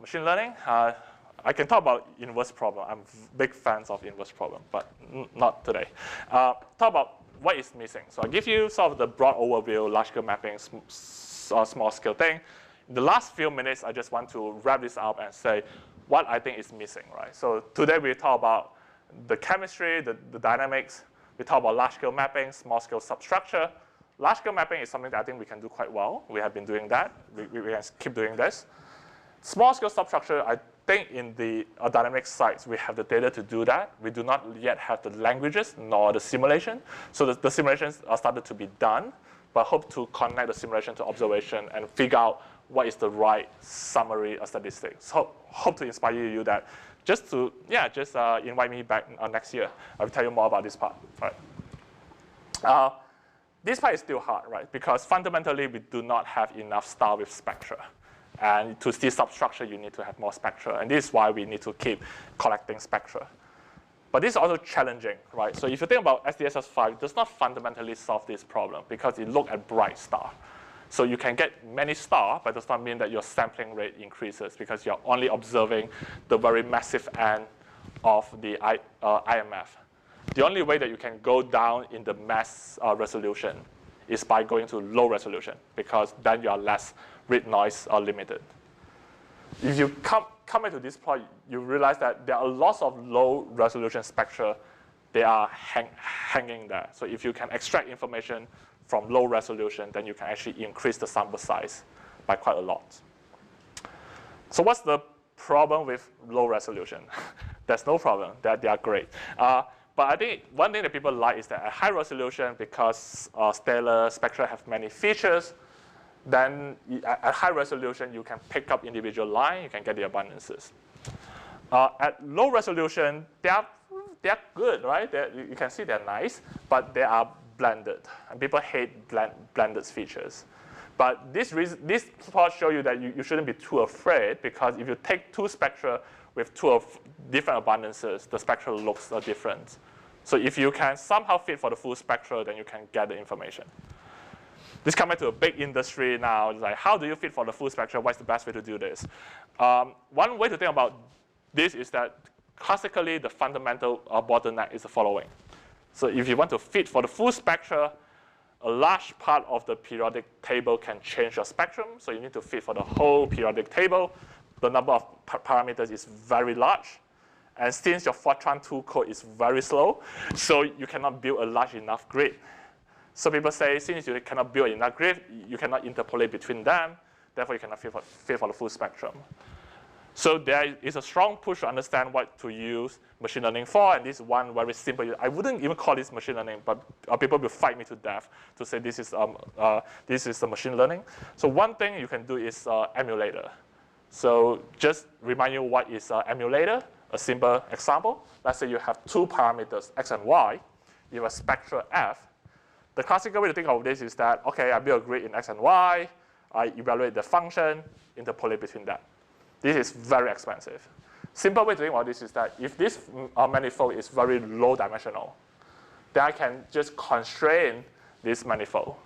machine learning. I can talk about inverse problem. I'm big fans of inverse problem, but not today. Talk about what is missing. So I'll give you sort of the broad overview, large scale mapping, small scale thing. In the last few minutes, I just want to wrap this up and say what I think is missing, right? So today we talk about the chemistry, the dynamics. We talk about large scale mapping, small scale substructure. Large-scale mapping is something that I think we can do quite well. We have been doing that. We can keep doing this. Small-scale substructure, I think in the dynamic sites, we have the data to do that. We do not yet have the languages nor the simulation. So the simulations are started to be done, but hope to connect the simulation to observation and figure out what is the right summary of statistics. So hope to inspire you that just invite me back next year. I'll tell you more about this part. Right? This part is still hard, right? Because fundamentally, we do not have enough stars with spectra. And to see substructure, you need to have more spectra. And this is why we need to keep collecting spectra. But this is also challenging, right? So if you think about SDSS-5, it does not fundamentally solve this problem because it looks at bright stars. So you can get many stars, but it does not mean that your sampling rate increases because you're only observing the very massive end of the IMF. The only way that you can go down in the mass resolution is by going to low resolution because then you are less read noise limited. If you come into this point, you realize that there are lots of low resolution spectra. They are hanging there. So if you can extract information from low resolution, then you can actually increase the sample size by quite a lot. So what's the problem with low resolution? There's no problem. They are great. But I think one thing that people like is that at high resolution, because stellar spectra have many features, then at high resolution, you can pick up individual lines, you can get the abundances. At low resolution, they are good, right? You can see they're nice, but they are blended. And people hate blended features. But this plot shows you that you shouldn't be too afraid because if you take two spectra with two of different abundances, the spectra looks different. So if you can somehow fit for the full spectra, then you can get the information. This comes back to a big industry now. It's like, how do you fit for the full spectra? What's the best way to do this? One way to think about this is that classically, the fundamental bottleneck is the following. So if you want to fit for the full spectra, a large part of the periodic table can change your spectrum. So you need to fit for the whole periodic table. The number of parameters is very large. And since your Fortran 2 code is very slow, so you cannot build a large enough grid. So people say, since you cannot build enough grid, you cannot interpolate between them. Therefore, you cannot fit for the full spectrum. So there is a strong push to understand what to use machine learning for. And this is one very simple. I wouldn't even call this machine learning, but people will fight me to death to say this is the machine learning. So one thing you can do is emulator. So just remind you what is emulator. A simple example. Let's say you have two parameters, x and y. You have a spectra f. The classical way to think of this is that, OK, I build a grid in x and y. I evaluate the function, interpolate between that. This is very expensive. Simple way to think about this is that if this manifold is very low dimensional, then I can just constrain this manifold.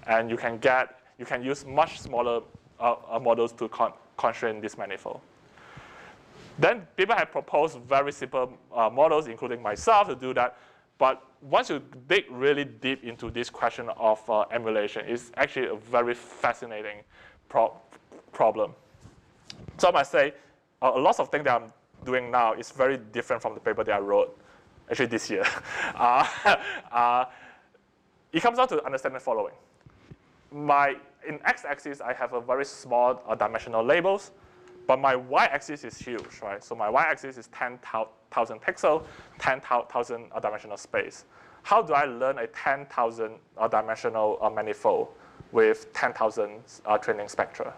And you can use much smaller models to constrain this manifold. Then people have proposed very simple models, including myself, to do that. But once you dig really deep into this question of emulation, it's actually a very fascinating problem. So I must say, a lot of things that I'm doing now is very different from the paper that I wrote, actually this year. It comes down to understanding the following. In x-axis, I have a very small dimensional labels. But my y-axis is huge, right? So my y-axis is 10,000 pixels, 10,000 dimensional space. How do I learn a 10,000 dimensional manifold with 10,000 training spectra?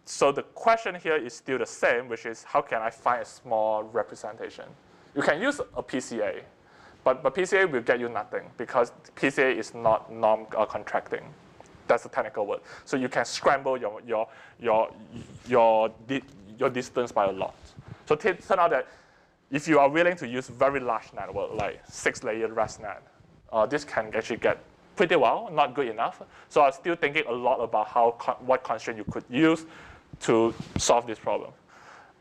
So the question here is still the same, which is how can I find a small representation? You can use a PCA, but PCA will get you nothing because PCA is not norm-contracting. That's a technical word. So you can scramble your distance by a lot. So it turns out that if you are willing to use very large network, like 6-layer ResNet, this can actually get pretty well, not good enough. So I'm still thinking a lot about what constraint you could use to solve this problem.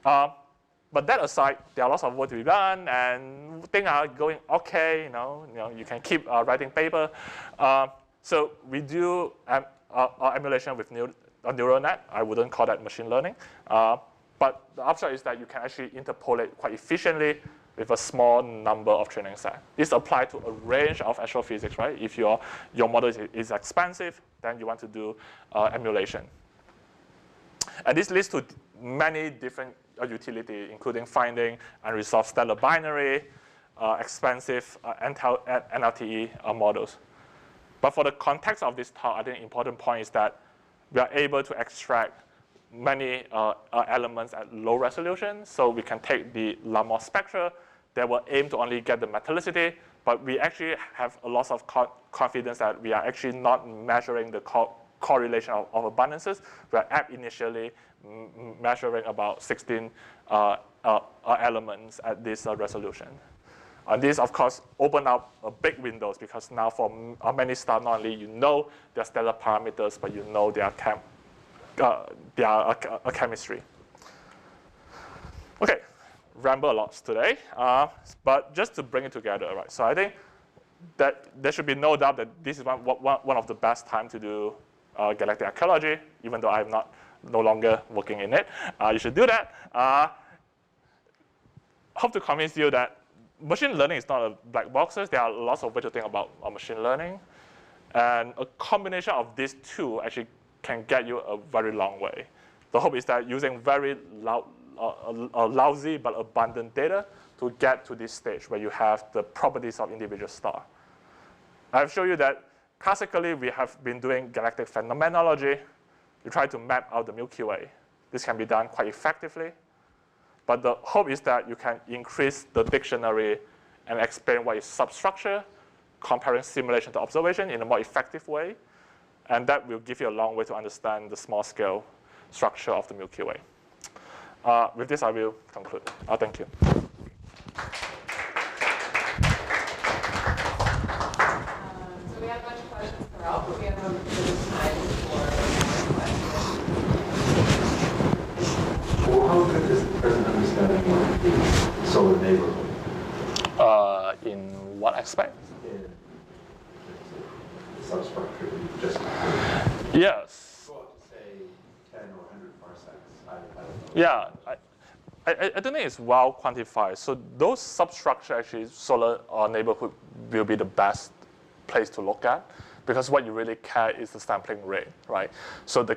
But that aside, there are lots of work to be done, and things are going OK. You can keep writing paper. So we do emulation with neural net. I wouldn't call that machine learning. But the upshot is that you can actually interpolate quite efficiently with a small number of training set. This applies to a range of astrophysics, right? If your model is expensive, then you want to do emulation. And this leads to many different utility, including finding unresolved stellar binary, expensive NLTE models. But for the context of this talk, I think the important point is that we are able to extract many elements at low resolution. So we can take the Lamont spectra that will aim to only get the metallicity, but we actually have a lot of confidence that we are actually not measuring the correlation of abundances. We are ab initially measuring about 16 elements at this resolution. And this, of course, open up big windows because now for many stars, not only you know their stellar parameters, but you know their chemistry. Okay, ramble a lot today, but just to bring it together, right? So I think that there should be no doubt that this is one of the best times to do galactic ecology, even though I'm no longer working in it. You should do that. Hope to convince you that machine learning is not a black box. There are lots of ways to think about machine learning. And a combination of these two actually can get you a very long way. The hope is that using very lousy but abundant data to get to this stage where you have the properties of individual star. I've shown you that classically we have been doing galactic phenomenology. You try to map out the Milky Way. This can be done quite effectively. But the hope is that you can increase the dictionary and explain what is substructure, comparing simulation to observation in a more effective way. And that will give you a long way to understand the small scale structure of the Milky Way. With this, I will conclude. Thank you. So we have a bunch of questions throughout, but we have a little time for questions. Well, how good is the present understanding of the solar neighborhood? In what aspect? In the substructure that you just Yes. go out to say 10 or 100 parsecs. I don't know. Yeah, I don't think it's well quantified. So those substructure actually solar neighborhood will be the best place to look at because what you really care is the sampling rate, right? So the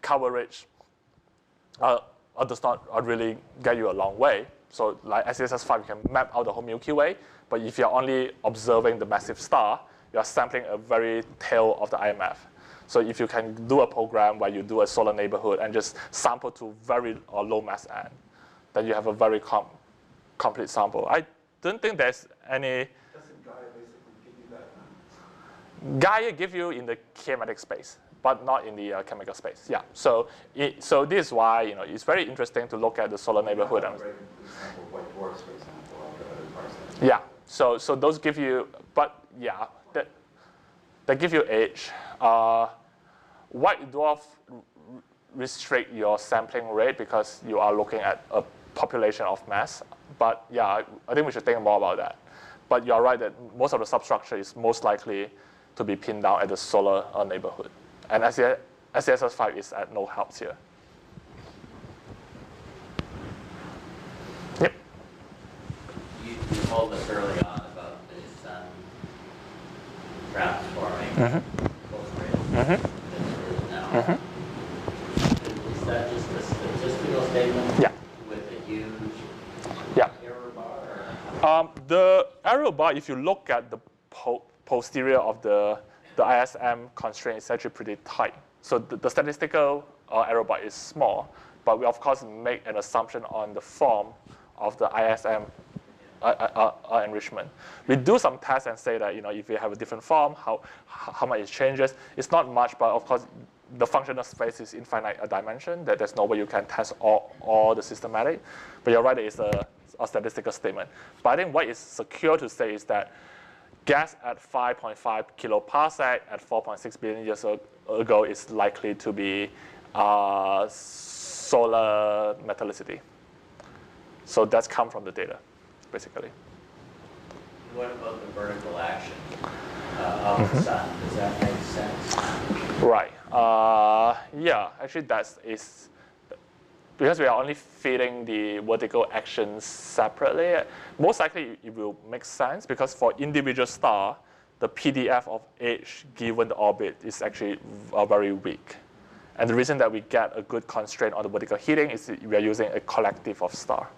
coverage does not really get you a long way. So like SDSS-5, you can map out the whole Milky Way, but if you're only observing the massive star, you're sampling a very tail of the IMF. So if you can do a program where you do a solar neighborhood and just sample to very low mass n, then you have a very complete sample. I don't think there's any. Doesn't Gaia basically give you that? Gaia give you in the kinematic space, but not in the chemical space. Yeah. So this is why it's very interesting to look at the solar neighborhood. For example, white dwarfs, for example, of parsecs. Yeah. So those give you, but yeah, they give you age. White dwarf restrict your sampling rate because you are looking at a population of mass. But yeah, I think we should think more about that. But you're right that most of the substructure is most likely to be pinned down at the solar neighborhood. And SDSS-5 is at no helps here. Yep. You told us early on about this transforming post-rate. Now. Is that just a statistical statement? Yeah. With a huge error bar? The error bar, if you look at the posterior of the ISM constraint, is actually pretty tight. So the statistical error bar is small, but we of course make an assumption on the form of the ISM enrichment. We do some tests and say that if you have a different form, how much it changes. It's not much, but of course the functional space is infinite dimension. That there's no way you can test all the systematic. But you're right, it's a statistical statement. But I think what is secure to say is that gas at 5.5 kiloparsec at 4.6 billion years ago is likely to be solar metallicity. So that's come from the data, basically. What about the vertical action of the sun? Does that make sense? Right. Yeah, actually because we are only feeding the vertical actions separately, most likely it will make sense because for individual star, the PDF of age given the orbit is actually very weak. And the reason that we get a good constraint on the vertical heating is that we are using a collective of star,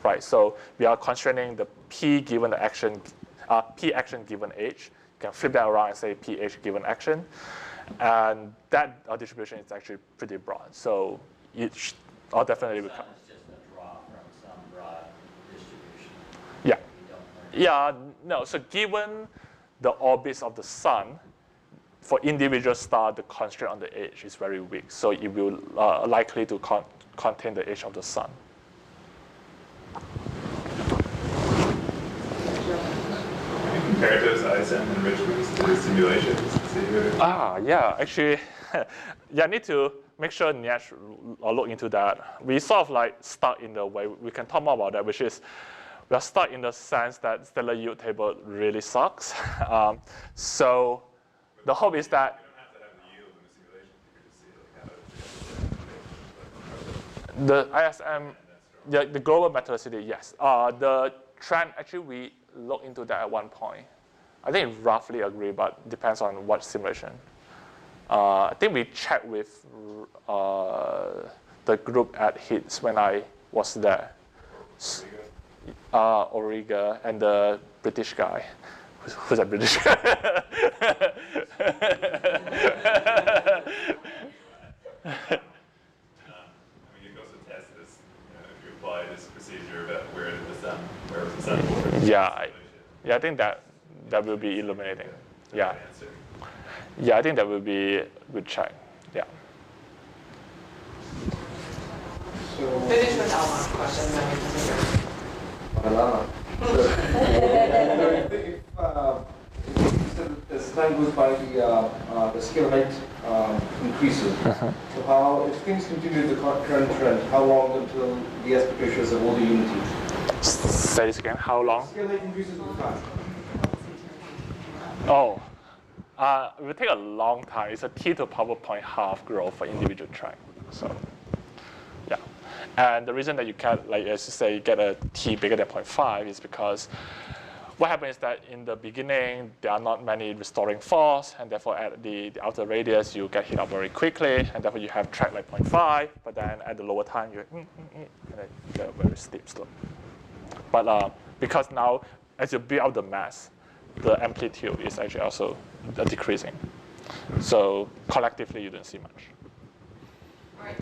right? So we are constraining the P given the action, P action given age. You can flip that around and say P age given action. And that distribution is actually pretty broad. So it definitely The become. sun is just a draw from some broad distribution. Yeah. You don't learn. Yeah, no, so given the orbits of the sun, for individual star, the constraint on the age is very weak. So it will likely to contain the age of the sun. Compare those ISM enrichments to the simulations. Yeah, actually, yeah, I need to make sure Nietzsche look into that. We sort of like stuck in the way, we can talk more about that, which is we are stuck in the sense that stellar yield table really sucks. So the hope is that You don't have to have the yield in the simulation. You can just see like how the ISM, the global metallicity, yes. The trend, actually, we looked into that at one point. I think roughly agree, but depends on what simulation. I think we checked with the group at HITS when I was there. Origa and the British guy. Who's that British guy? you can also test this, if you apply this procedure about where was the sun born. Yeah, I think that will be illuminating. Yeah. Answer. Yeah, I think that will be a good check. Yeah. So, Finish with Alma's question, then we can figure. As time goes by, the scale height increases. So how, if things continue the current trend, how long until the aspect ratios of all the unity? Say this again. How long? Scale height increases with time. Oh, it will take a long time. It's a t to power 0.5 growth for individual track. So, yeah. And the reason that you can, like as you say, get a t bigger than 0.5 is because what happens is that in the beginning, there are not many restoring force, and therefore at the outer radius, you get hit up very quickly, and therefore you have track like 0.5, but then at the lower time, you and then you get a very steep slope. But because now, as you build up the mass, the amplitude is actually also decreasing. So collectively, you don't see much. All right.